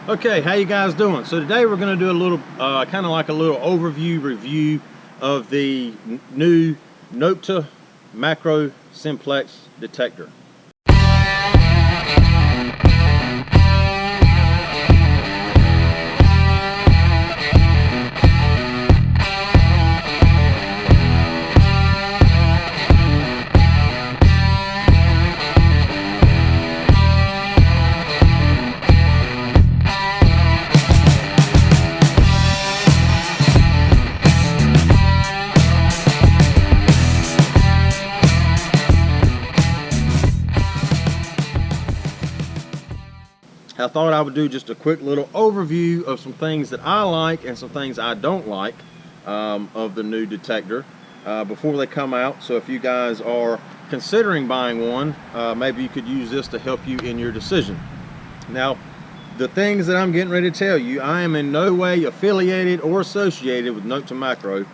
Okay, how you guys doing? So today we're going to do a little, kind of like a little overview review of the new Nokta Makro Simplex Detector. I thought I would do just a quick little overview of some things that I like and some things I don't like of the new detector before they come out. So if you guys are considering buying one, maybe you could use this to help you in your decision. Now, the things that I'm getting ready to tell you, I am in no way affiliated or associated with Nokta Makro.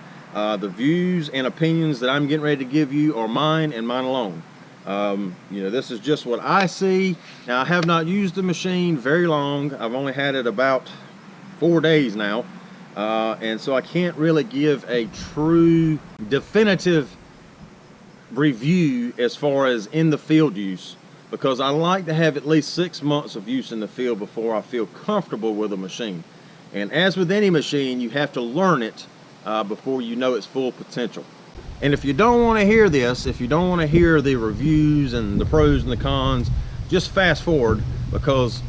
The views and opinions that I'm getting ready to give you are mine and mine alone. You know, this is just what I see. Now, I have not used the machine very long. I've only had it about 4 days now, and so I can't really give a true definitive review as far as in the field use, because I like to have at least 6 months of use in the field before I feel comfortable with a machine. And as with any machine, you have to learn it before you know its full potential. And if you don't want to hear this, if you don't want to hear the reviews and the pros and the cons, just fast forward, because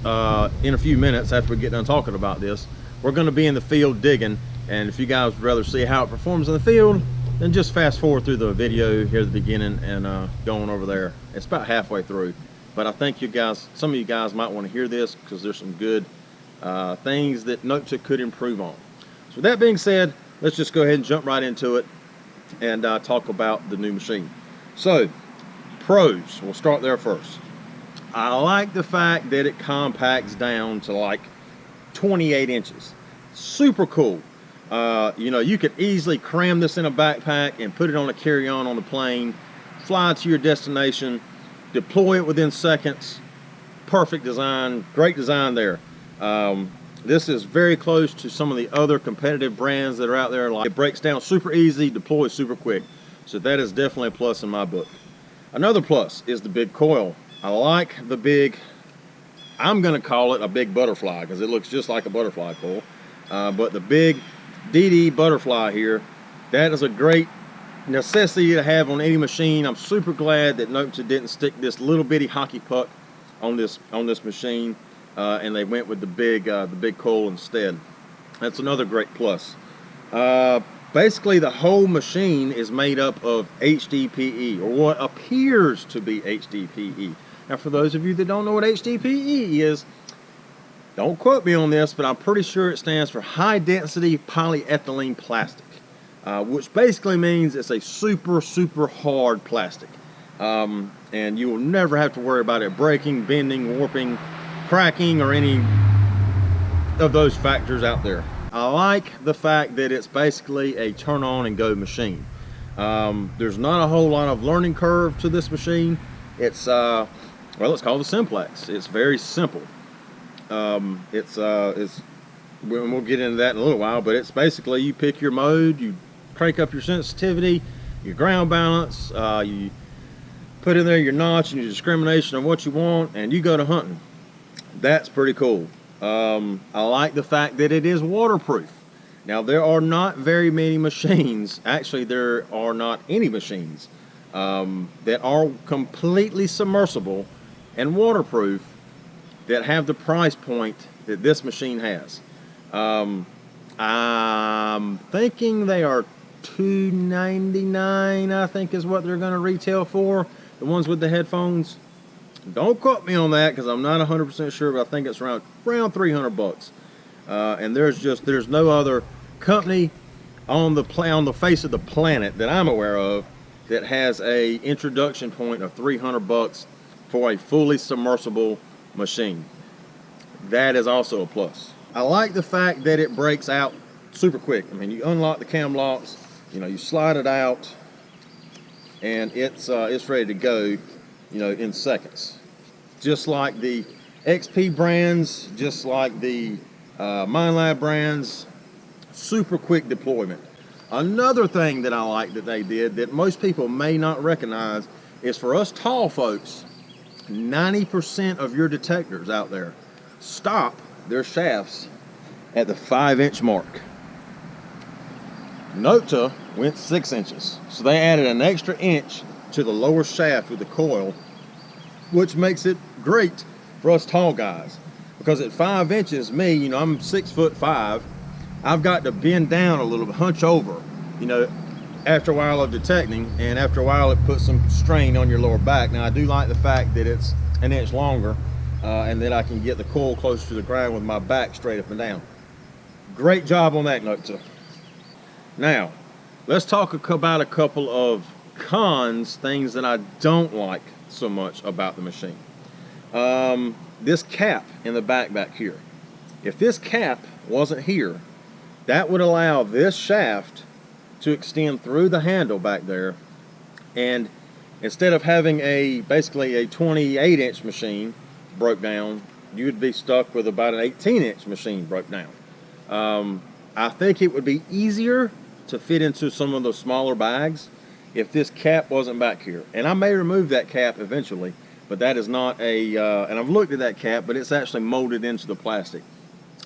in a few minutes after we get done talking about this, we're going to be in the field digging. And if you guys would rather see how it performs in the field, then just fast forward through the video here at the beginning and going over there. It's about halfway through. But I think you guys, some of you guys might want to hear this because there's some good things that Nokta could improve on. So with that being said, let's just go ahead and jump right into it and talk about the new machine. So, pros, we'll start there first. I like the fact that it compacts down to like 28 inches. Super cool. You know, you could easily cram this in a backpack and put it on a carry-on on the plane, fly to your destination, deploy it within seconds. Perfect design, great design there. This is very close to some of the other competitive brands that are out there. Like, it breaks down super easy, deploys super quick. So that is definitely a plus in my book. Another plus is the big coil. I like the big, I'm going to call it a big butterfly because it looks just like a butterfly coil. But the big DD butterfly here, that is a great necessity to have on any machine. I'm super glad that Nokta didn't stick this little bitty hockey puck on this machine. And they went with the big coil instead. That's another great plus. Basically, the whole machine is made up of HDPE, or what appears to be HDPE. Now, for those of you that don't know what HDPE is, don't quote me on this, but I'm pretty sure it stands for high density polyethylene plastic, which basically means it's a super hard plastic. And you will never have to worry about it breaking, bending, warping, cracking, or any of those factors out there. I like the fact that it's basically a turn on and go machine. There's not a whole lot of learning curve to this machine. It's well, it's called a Simplex. It's very simple. We'll get into that in a little while, but it's basically you pick your mode, you crank up your sensitivity, your ground balance, you put in there your notch and your discrimination of what you want, and you go to hunting. That's pretty cool. I like the fact that it is waterproof. Now, there are not very many machines, actually there are not any machines that are completely submersible and waterproof that have the price point that this machine has. I'm thinking they are $299, I think is what they're going to retail for, the ones with the headphones. Don't quote me on that because I'm not 100% sure, but I think it's around 300 bucks. And there's no other company on the face of the planet that I'm aware of that has a introduction point of 300 bucks for a fully submersible machine. That is also a plus. I like the fact that it breaks out super quick. I mean, you unlock the cam locks, you know, you slide it out, and it's ready to go, you know, in seconds. Just like the XP brands, just like the MindLab brands, super quick deployment. Another thing that I like that they did that most people may not recognize is for us tall folks, 90% of your detectors out there stop their shafts at the 5-inch mark. Nokta went 6 inches, so they added an extra inch to the lower shaft with the coil, which makes it great for us tall guys. Because at 5 inches, me, you know, I'm 6'5", I've got to bend down a little bit, hunch over, you know, after a while of detecting, and after a while it puts some strain on your lower back. Now I do like the fact that it's an inch longer and that I can get the coil closer to the ground with my back straight up and down. Great job on that, Nokta. Now, let's talk about a couple of cons, things that I don't like so much about the machine. This cap in the back here. If this cap wasn't here, that would allow this shaft to extend through the handle back there, and instead of having basically a 28-inch machine broke down, you would be stuck with about an 18-inch machine broke down. I think it would be easier to fit into some of the smaller bags if this cap wasn't back here. And I may remove that cap eventually, but that is not and I've looked at that cap, but it's actually molded into the plastic.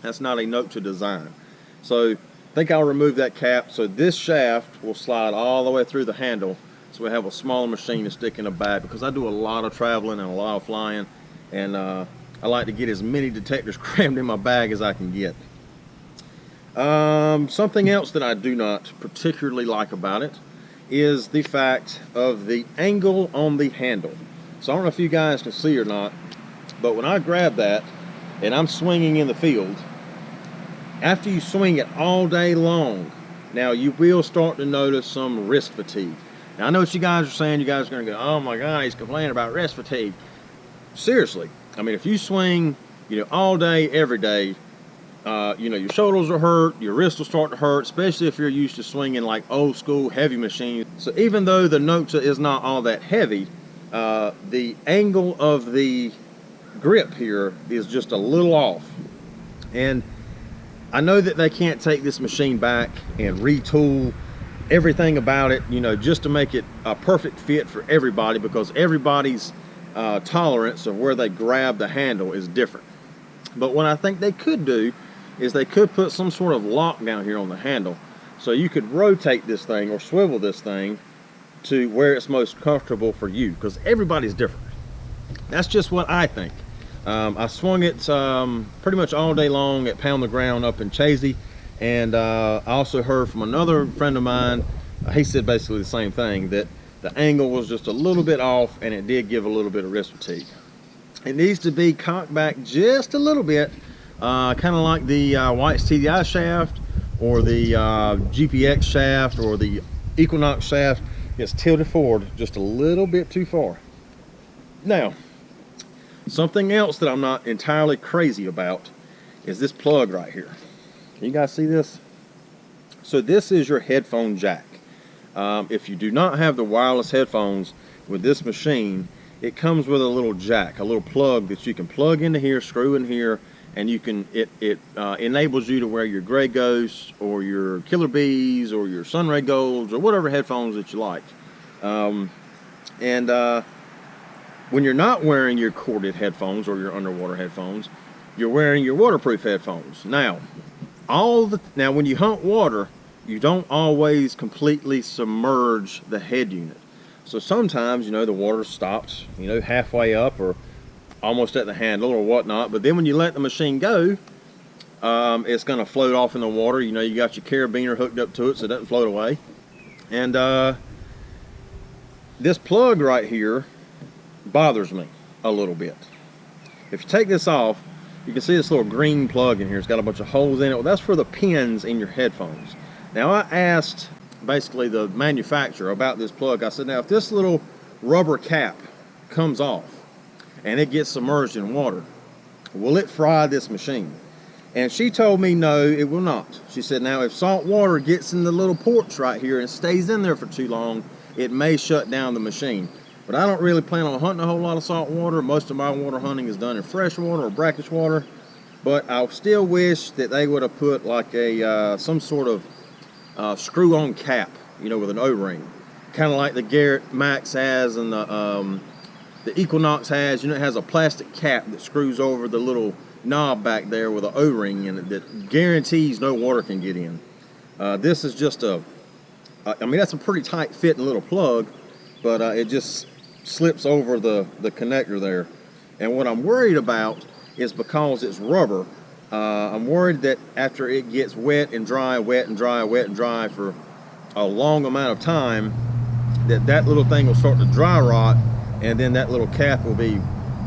That's not a Nokta design. So I think I'll remove that cap, so this shaft will slide all the way through the handle, so we have a smaller machine to stick in the bag, because I do a lot of traveling and a lot of flying, and I like to get as many detectors crammed in my bag as I can get. Something else that I do not particularly like about it is the fact of the angle on the handle. So I don't know if you guys can see or not, but when I grab that and I'm swinging in the field, after you swing it all day long, now you will start to notice some wrist fatigue. Now I know what you guys are saying. You guys are going to go, oh my God, he's complaining about wrist fatigue. Seriously, I mean, if you swing, you know, all day, every day, you know, your shoulders will hurt, your wrists will start to hurt, especially if you're used to swinging like old school heavy machines. So even though the Nokta is not all that heavy, the angle of the grip here is just a little off. And I know that they can't take this machine back and retool everything about it, you know, just to make it a perfect fit for everybody, because everybody's tolerance of where they grab the handle is different. But what I think they could do is they could put some sort of lock down here on the handle, so you could rotate this thing or swivel this thing to where it's most comfortable for you, because everybody's different. That's just what I think. I swung it pretty much all day long at Pound the Ground up in Chazy, and I also heard from another friend of mine, he said basically the same thing, that the angle was just a little bit off and it did give a little bit of wrist fatigue. It needs to be cocked back just a little bit, kind of like the White's TDI shaft, or the GPX shaft, or the Equinox shaft. It's tilted forward just a little bit too far. Now, something else that I'm not entirely crazy about is this plug right here. Can you guys see this? So this is your headphone jack. If you do not have the wireless headphones with this machine, it comes with a little jack, a little plug that you can plug into here, screw in here, and you can it enables you to wear your Grey Ghosts or your Killer Bees or your Sunray Golds or whatever headphones that you like. When you're not wearing your corded headphones or your underwater headphones, you're wearing your waterproof headphones. Now, when you hunt water, you don't always completely submerge the head unit. So sometimes, you know, the water stops, you know, halfway up or almost at the handle or whatnot. But then when you let the machine go, it's going to float off in the water. You know, you got your carabiner hooked up to it so it doesn't float away. And this plug right here bothers me a little bit. If you take this off, you can see this little green plug in here. It's got a bunch of holes in it. Well, that's for the pins in your headphones. Now, I asked basically the manufacturer about this plug. I said, now if this little rubber cap comes off and it gets submerged in water, will it fry this machine? And she told me no, it will not. She said, now if salt water gets in the little ports right here and stays in there for too long, it may shut down the machine. But I don't really plan on hunting a whole lot of salt water. Most of my water hunting is done in freshwater or brackish water. But I still wish that they would have put like a some sort of screw-on cap, you know, with an O-ring, kind of like the Garrett Max has and the Equinox has. You know, it has a plastic cap that screws over the little knob back there with an O-ring in it that guarantees no water can get in. This is just I mean, that's a pretty tight fitting little plug, but it just slips over the connector there. And what I'm worried about is because it's rubber, I'm worried that after it gets wet and dry, wet and dry, wet and dry for a long amount of time, that little thing will start to dry rot, and then that little cap will be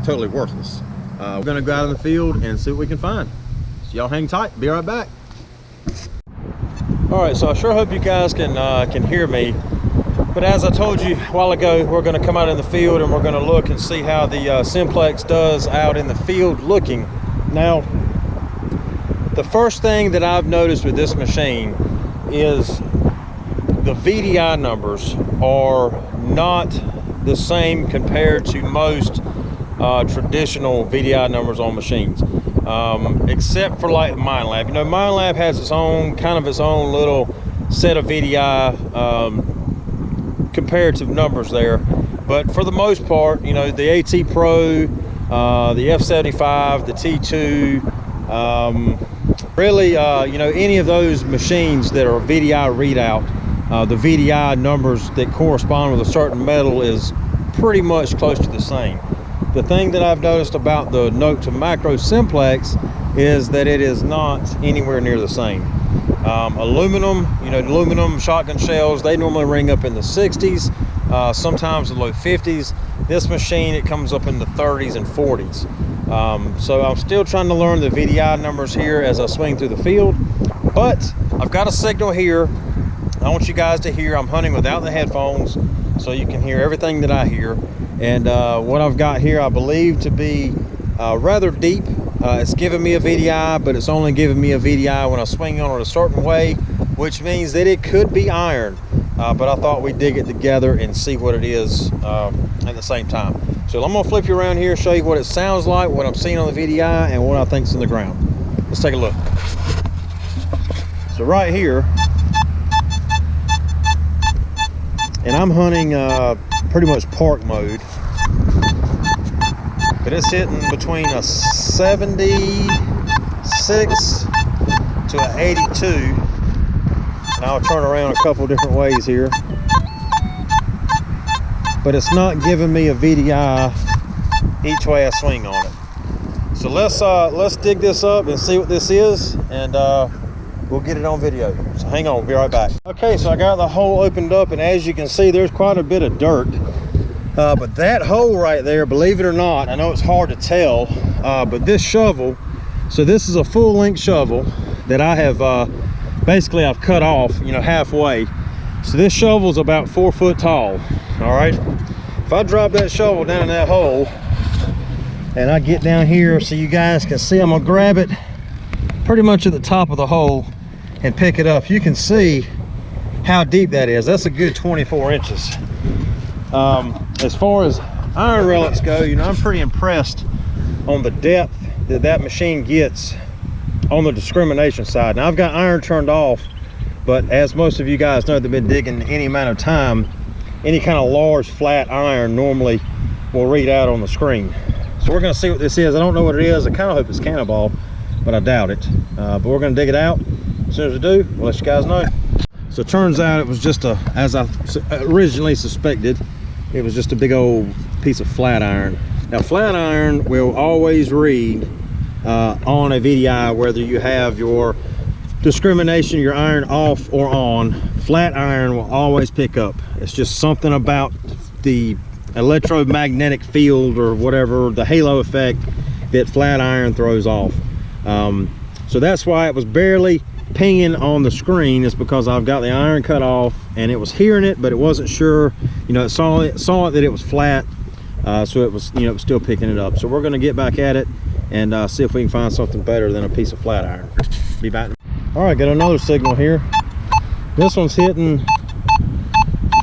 totally worthless. We're gonna go out in the field and see what we can find. So y'all hang tight, be right back. All right, so I sure hope you guys can hear me. But as I told you a while ago, we're gonna come out in the field and we're gonna look and see how the Simplex does out in the field looking. Now, the first thing that I've noticed with this machine is the VDI numbers are not the same compared to most traditional VDI numbers on machines, except for like Minelab. You know, Minelab has its own little set of VDI comparative numbers there, but for the most part, you know, the AT Pro, the F75, the T2, really, you know, any of those machines that are VDI readout, the VDI numbers that correspond with a certain metal is pretty much close to the same. The thing that I've noticed about the Nokta Makro Simplex is that it is not anywhere near the same. Aluminum, you know, aluminum shotgun shells, they normally ring up in the 60s, sometimes the low 50s. This machine, it comes up in the 30s and 40s. So I'm still trying to learn the VDI numbers here as I swing through the field, but I've got a signal here. I want you guys to hear. I'm hunting without the headphones, so you can hear everything that I hear. And what I've got here, I believe to be rather deep. It's giving me a VDI, but it's only giving me a VDI when I swing on it a certain way, which means that it could be iron. But I thought we'd dig it together and see what it is at the same time. So I'm gonna flip you around here, show you what it sounds like, what I'm seeing on the VDI, and what I think's in the ground. Let's take a look. So right here, and I'm hunting pretty much park mode, but it's hitting between a 76 to an 82, and I'll turn around a couple different ways here, but it's not giving me a VDI each way I swing on it. So let's dig this up and see what this is, and we'll get it on video. So hang on, we'll be right back. Okay, so I got the hole opened up, and as you can see, there's quite a bit of dirt. But that hole right there, believe it or not, I know it's hard to tell, but this shovel, so this is a full length shovel that I have, basically I've cut off, you know, halfway. So this shovel's about 4 foot tall, all right? If I drop that shovel down in that hole, and I get down here so you guys can see, I'm gonna grab it pretty much at the top of the hole and pick it up. You can see how deep that is. That's a good 24 inches. As far as iron relics go, you know, I'm pretty impressed on the depth that that machine gets on the discrimination side. Now I've got iron turned off, but as most of you guys know that have been digging any amount of time, any kind of large flat iron normally will read out on the screen. So we're gonna see what this is. I don't know what it is. I kind of hope it's cannonball, but I doubt it. But we're gonna dig it out. As soon as we do, we'll let you guys know. So it turns out it was just as I originally suspected, it was just a big old piece of flat iron. Now flat iron will always read on a VDI, whether you have your discrimination, your iron off or on. Flat iron will always pick up. It's just something about the electromagnetic field or whatever, the halo effect that flat iron throws off. So that's why it was barely pinging on the screen, is because I've got the iron cut off and it was hearing it, but it wasn't sure, you know, it saw it that it was flat, so it was, you know, it was still picking it up. So we're going to get back at it and see if we can find something better than a piece of flat iron. Be back. All right, got another signal here. This one's hitting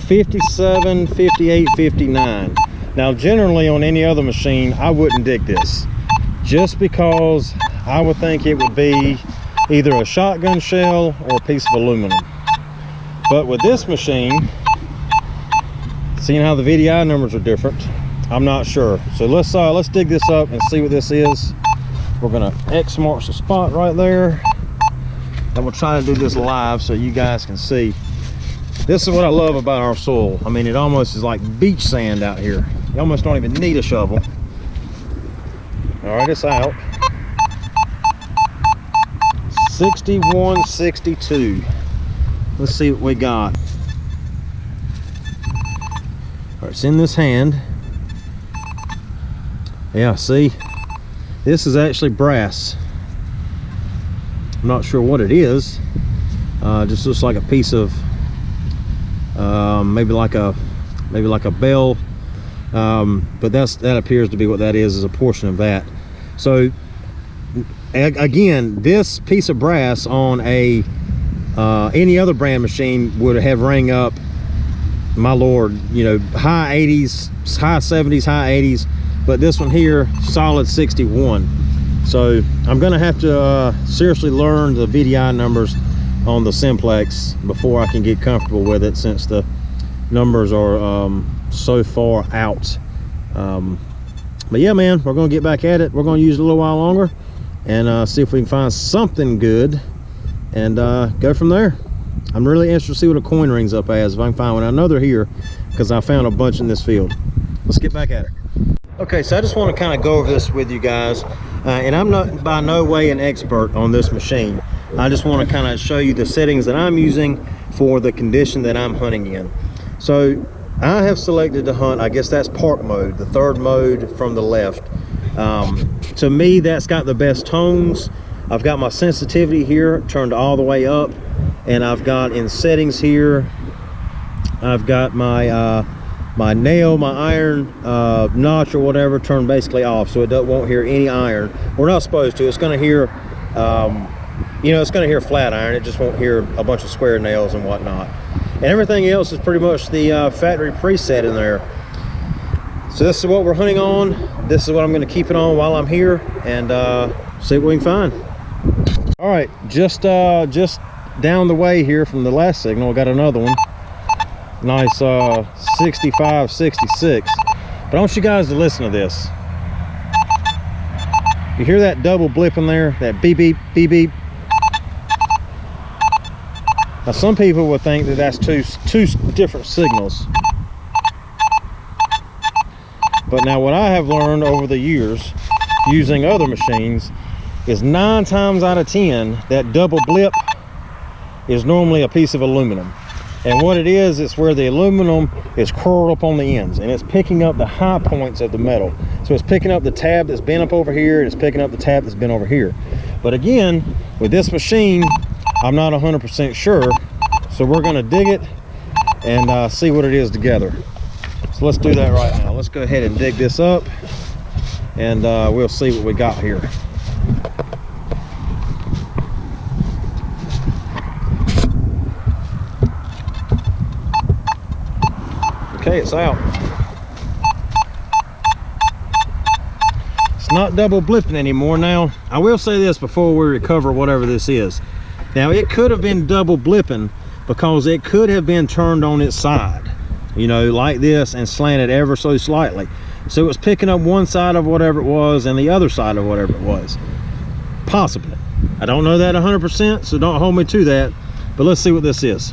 57, 58, 59. Now generally on any other machine I wouldn't dig this, just because I would think it would be either a shotgun shell or a piece of aluminum. But with this machine, seeing how the VDI numbers are different, I'm not sure. So let's dig this up and see what this is. We're gonna X marks the spot right there, and we'll try to do this live so you guys can see. This is what I love about our soil. I mean, it almost is like beach sand out here. You almost don't even need a shovel. All right, it's out. 6162. Let's see what we got. All right, it's in this hand. Yeah, see, this is actually brass. I'm not sure what it is. Just looks like a piece of maybe like a bell, but that appears to be what that is a portion of that. So again, this piece of brass on a any other brand machine would have rang up, my lord, you know, high 80s, high 70s, high 80s, but this one here, solid 61. So I'm gonna have to seriously learn the VDI numbers on the Simplex before I can get comfortable with it, since the numbers are so far out. But yeah, man, we're gonna get back at it. We're gonna use it a little while longer and see if we can find something good and go from there. I'm really interested to see what a coin rings up as, if I can find one. I know they're here because I found a bunch in this field. Let's get back at it. Okay, so I just want to kind of go over this with you guys, and I'm not by no way an expert on this machine. I just want to kind of show you the settings that I'm using for the condition that I'm hunting in. So I have selected to hunt, I guess that's park mode, the third mode from the left. To me, that's got the best tones. I've got my sensitivity here turned all the way up, and I've got in settings here, I've got my my nail, my iron notch or whatever turned basically off, so it won't hear any iron. We're not supposed to. It's going to hear you know, it's going to hear flat iron. It just won't hear a bunch of square nails and whatnot. And everything else is pretty much the factory preset in there. So this is what we're hunting on. This is what I'm going to keep it on while I'm here, and see what we can find. All right, just down the way here from the last signal, I got another one. Nice 65, 66. But I want you guys to listen to this. You hear that double blip in there? That beep, beep, beep, beep. Now some people would think that that's two different signals. But now what I have learned over the years using other machines is 9 times out of 10, that double blip is normally a piece of aluminum. And what it is, it's where the aluminum is curled up on the ends, and it's picking up the high points of the metal. So it's picking up the tab that's been up over here, and it's picking up the tab that's been over here. But again, with this machine, I'm not 100% sure. So we're gonna dig it and see what it is together. So let's do that right now. Let's go ahead and dig this up, and we'll see what we got here. Okay, it's out. It's not double blipping anymore. Now, I will say this before we recover whatever this is. Now, it could have been double blipping because it could have been turned on its side, you know, like this, and slanted ever so slightly. So it was picking up one side of whatever it was and the other side of whatever it was. Possibly. I don't know that 100%, so don't hold me to that. But let's see what this is.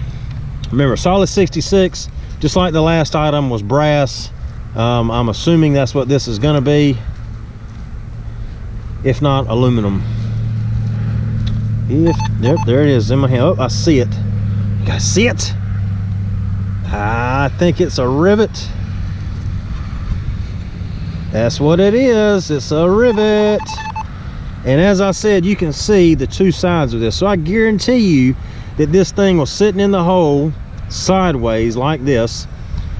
Remember, solid 66. Just like the last item was brass. I'm assuming that's what this is going to be. If not, aluminum. Yep, there it is in my hand. Oh, I see it. You guys see it? I think it's a rivet. That's what it is. It's a rivet. And as I said, you can see the two sides of this. So I guarantee you that this thing was sitting in the hole sideways like this,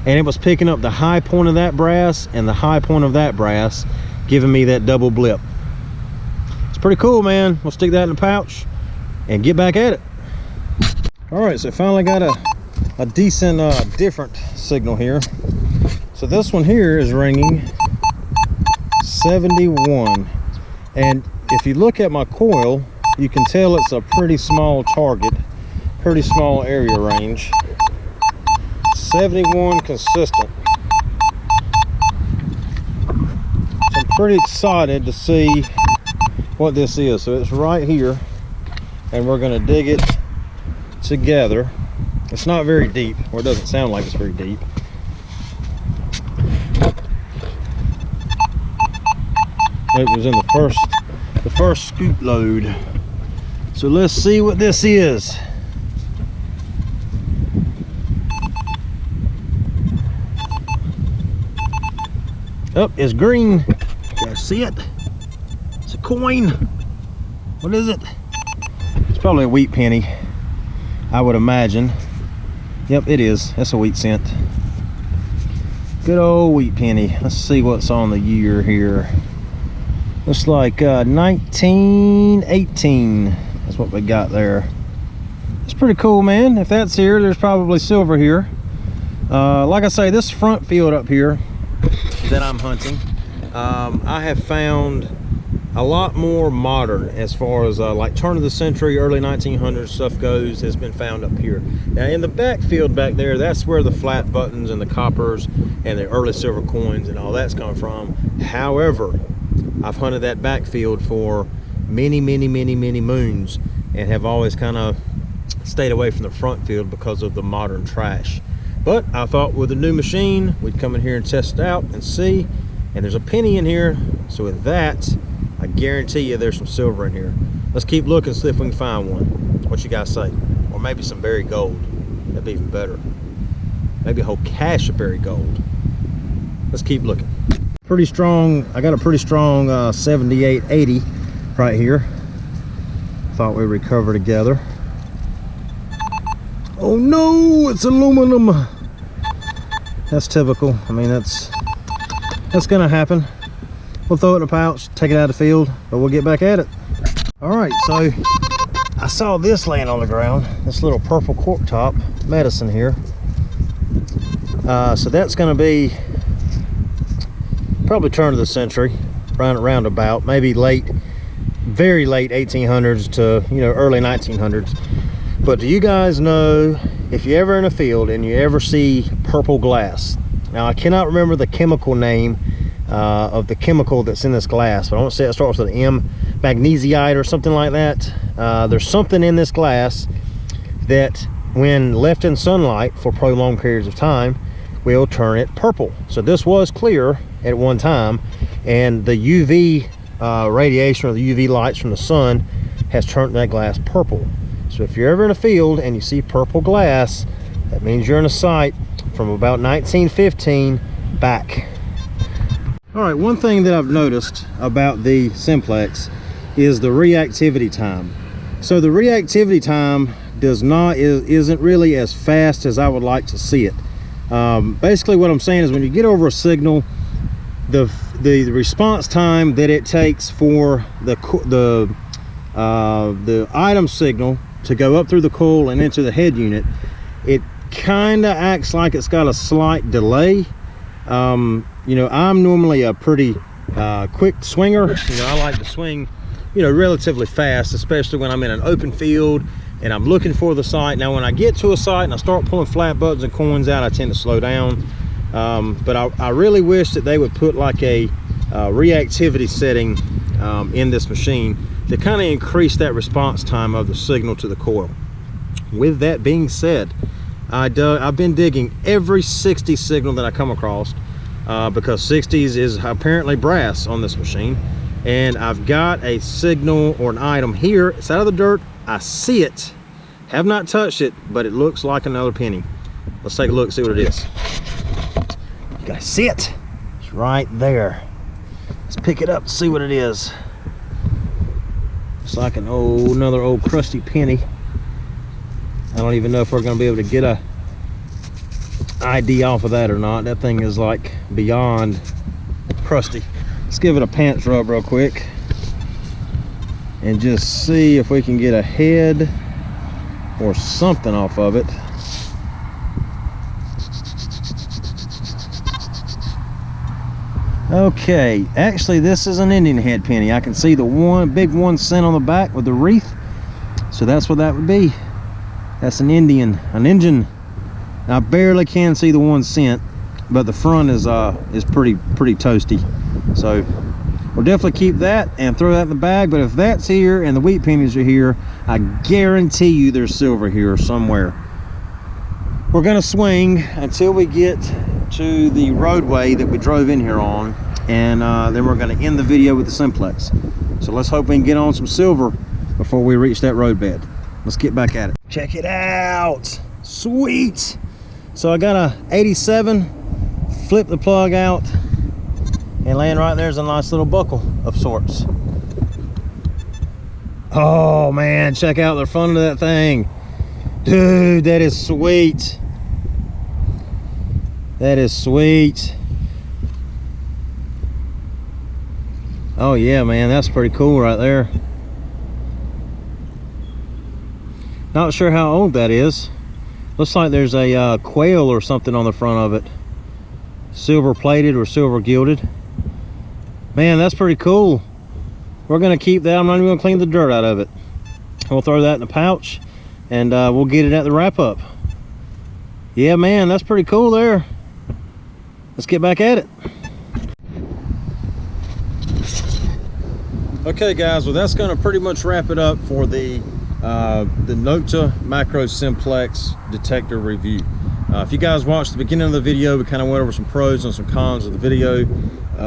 and it was picking up the high point of that brass and the high point of that brass, giving me that double blip. It's pretty cool, man. We'll stick that in the pouch and get back at it. All right, so finally got a decent different signal here. So So this one here is ringing 71, and if you look at my coil, you can tell it's a pretty small target, pretty small area range. 71 consistent. So I'm pretty excited to see what this is. So it's right here, and we're going to dig it together. It's not very deep, or it doesn't sound like it's very deep. It was in the first scoop load. So let's see what this is. Oh, it's green. You guys see it? It's a coin. What is it? It's probably a wheat penny, I would imagine. Yep, it is. That's a wheat cent. Good old wheat penny. Let's see what's on the year here. Looks like 1918. That's what we got there. It's pretty cool, man. If that's here, there's probably silver here. Like I say, this front field up here that I'm hunting, I have found a lot more modern as far as like turn of the century, early 1900s stuff goes, has been found up here. Now in the back field back there, that's where the flat buttons and the coppers and the early silver coins and all that's coming from. However, I've hunted that backfield for many moons and have always kind of stayed away from the front field because of the modern trash. But I thought with a new machine, we'd come in here and test it out and see. And there's a penny in here. So with that, I guarantee you there's some silver in here. Let's keep looking, see if we can find one. What you guys say? Or maybe some buried gold. That'd be even better. Maybe a whole cache of buried gold. Let's keep looking. Pretty strong. I got a pretty strong 7880 right here. Thought we'd recover together. Oh no, it's aluminum. That's typical. I mean, that's gonna happen. We'll throw it in a pouch, take it out of the field, but we'll get back at it. All right, so I saw this laying on the ground, this little purple cork top medicine here. So that's gonna be probably turn of the century, round about, maybe late, very late 1800s to, you know, early 1900s. But do you guys know, if you're ever in a field and you ever see purple glass, now I cannot remember the chemical name of the chemical that's in this glass, but I want to say it starts with an M, magnesite or something like that. There's something in this glass that when left in sunlight for prolonged periods of time will turn it purple. So this was clear at one time, and the UV radiation or the UV lights from the sun has turned that glass purple. So if you're ever in a field and you see purple glass, that means you're in a site from about 1915 back. All right, one thing that I've noticed about the Simplex is the reactivity time. So the reactivity time isn't really as fast as I would like to see it. Basically what I'm saying is when you get over a signal, the response time that it takes for the item signal to go up through the coil and into the head unit, it kind of acts like it's got a slight delay. You know, I'm normally a pretty quick swinger. You know, I like to swing, you know, relatively fast, especially when I'm in an open field and I'm looking for the site. Now when I get to a site and I start pulling flat buttons and coins out, I tend to slow down. But I really wish that they would put like a reactivity setting in this machine to kind of increase that response time of the signal to the coil. With that being said, I've been digging every 60 signal that I come across because 60s is apparently brass on this machine, and I've got a signal or an item here. It's out of the dirt. I see it, have not touched it, but it looks like another penny. Let's take a look, see what it is. You guys see it? It's right there. Let's pick it up, see what it is. It's like another old crusty penny. I don't even know if we're going to be able to get a ID off of that or not. That thing is like beyond crusty. Let's give it a pants rub real quick and just see if we can get a head or something off of it. Okay, actually this is an Indian head penny. I can see the big 1 cent on the back with the wreath, so that's what that would be. That's an engine. I barely can see the 1 cent, but the front is pretty toasty. So we'll definitely keep that and throw that in the bag. But if that's here and the wheat pennies are here, I guarantee you there's silver here somewhere. We're gonna swing until we get to the roadway that we drove in here on, and then we're gonna end the video with the Simplex. So let's hope we can get on some silver before we reach that roadbed. Let's get back at it. Check it out, sweet. So I got a 87, flip the plug out, and laying right there's a nice little buckle of sorts. Oh man, check out the front of that thing. Dude, that is sweet. That is sweet. Oh yeah, man, that's pretty cool right there. Not sure how old that is. Looks like there's a Coil or something on the front of it. Silver plated or silver gilded. Man, that's pretty cool. We're gonna keep that. I'm not even gonna clean the dirt out of it. We'll throw that in the pouch, and we'll get it at the wrap up. Yeah, man, that's pretty cool there. Let's get back at it. Okay guys, well that's gonna pretty much wrap it up for the Nokta Makro Simplex detector review. If you guys watched the beginning of the video, we kind of went over some pros and some cons of the video,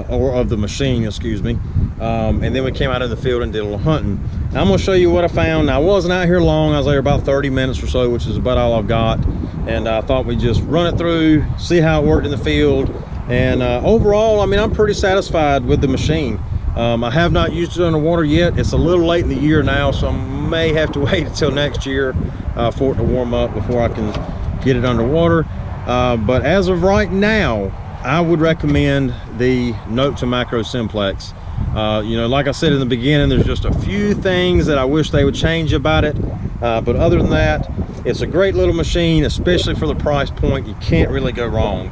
or of the machine, excuse me. And then we came out in the field and did a little hunting. Now I'm gonna show you what I found. Now I wasn't out here long. I was there about 30 minutes or so, which is about all I've got. And I thought we'd just run it through, see how it worked in the field. And overall, I mean, I'm pretty satisfied with the machine. I have not used it underwater yet. It's a little late in the year now, so I may have to wait until next year for it to warm up before I can get it underwater. But as of right now, I would recommend the Nokta Makro Simplex. You know, like I said in the beginning, there's just a few things that I wish they would change about it. But other than that, it's a great little machine, especially for the price point. You can't really go wrong.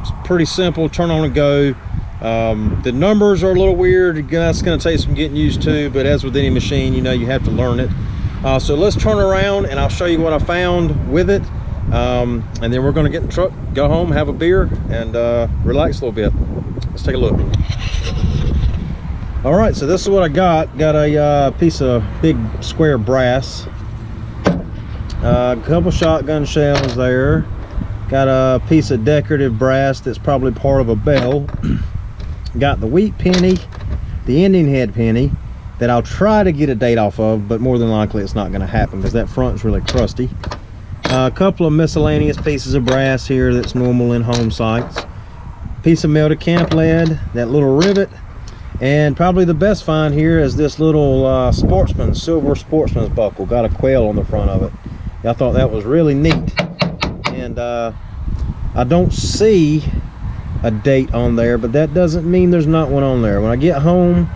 It's pretty simple, turn on and go. The numbers are a little weird. That's going to take some getting used to, but as with any machine, you know, you have to learn it. So let's turn around and I'll show you what I found with it. And then we're going to get in the truck, go home, have a beer, and relax a little bit. Let's take a look. All right, so this is what I got. Got a piece of big square brass, a couple shotgun shells there. Got a piece of decorative brass that's probably part of a bell. Got the wheat penny, the Indian head penny that I'll try to get a date off of, but more than likely it's not going to happen because that front's really crusty. A couple of miscellaneous pieces of brass here that's normal in home sites. Piece of melted camp lead, that little rivet, and probably the best find here is this little silver sportsman's buckle. Got a Coil on the front of it. I thought that was really neat. And I don't see a date on there, but that doesn't mean there's not one on there. When I get home,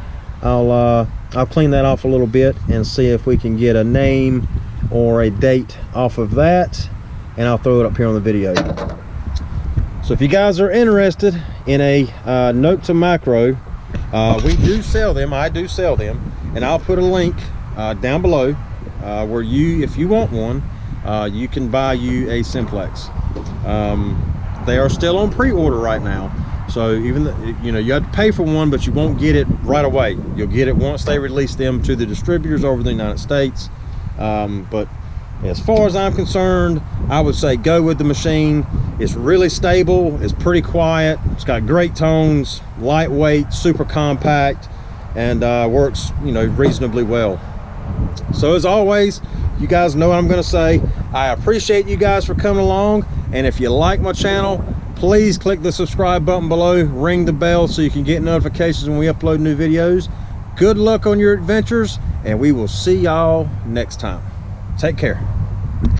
I'll clean that off a little bit and see if we can get a name or a date off of that, and I'll throw it up here on the video. So if you guys are interested in a Nokta Makro, we do sell them. I do sell them, and I'll put a link down below where if you want one, you can buy you a Simplex. They are still on pre-order right now, so even you know, you have to pay for one, but you won't get it right away. You'll get it once they release them to the distributors over the United States. But as far as I'm concerned, I would say go with the machine. It's really stable, it's pretty quiet, it's got great tones, lightweight, super compact, and works, you know, reasonably well. So as always, you guys know what I'm going to say. I appreciate you guys for coming along, and if you like my channel, please click the subscribe button below, ring the bell so you can get notifications when we upload new videos. Good luck on your adventures, and we will see y'all next time. Take care.